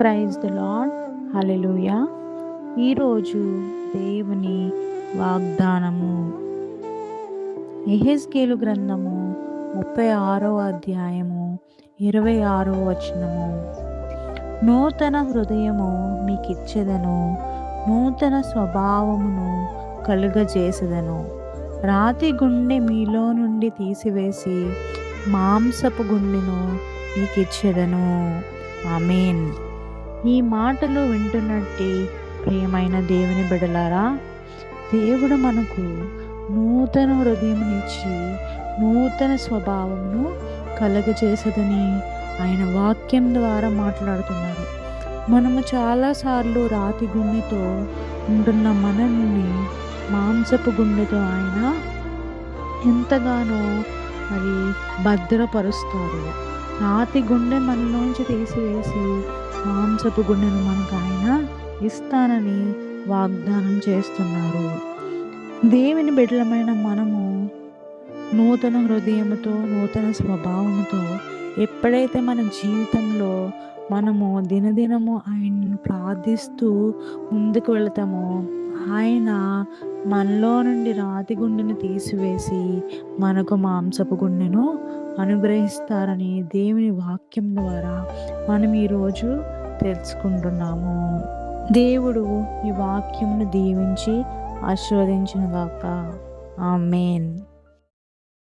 Praise the lord. హల్లెలూయా. ఈరోజు దేవుని వాగ్దానము యెహెజ్కేలు గ్రంథము 36వ అధ్యాయము 26వ వచనము. నూతన హృదయము మీకిచ్చెదను, నూతన స్వభావమును కలుగజేసెదను. రాతి గుండె మీలో నుండి తీసివేసి మాంసపు గుండెను మీకిచ్చెదను. ఆమేన్. ఈ మాటలు వింటున్నట్టే ప్రియమైన దేవుని బిడ్డలారా, దేవుడు మనకు నూతన హృదయమునిచ్చి నూతన స్వభావమును కలగజేసదని ఆయన వాక్యం ద్వారా మాట్లాడుతున్నారు. మనము చాలాసార్లు రాతి గుండెతో ఉంటున్న మనల్ని మాంసపు గుండెతో ఆయన ఎంతగానో మరి భద్రపరుస్తారు. రాతి గుండె మనలోంచి తీసివేసి మాంసపు గుండెను మనకు ఆయన ఇస్తానని వాగ్దానం చేస్తున్నారు. దేవుని బిడ్డలమైన మనము నూతన హృదయముతో, నూతన స్వభావముతో ఎప్పుడైతే మన జీవితంలో మనము దినదినము ఆయన్ని ప్రార్థిస్తూ ముందుకు వెళతామో, ఆయన మనలో నుండి రాతి గుండెను తీసివేసి మనకు మాంసపు గుండెను అనుగ్రహిస్తారని దేవుని వాక్యం ద్వారా మనం ఈరోజు తెలుసుకుంటున్నాము. దేవుడు ఈ వాక్యమును దీవించి ఆశీర్వదించును గాక. ఆమేన్.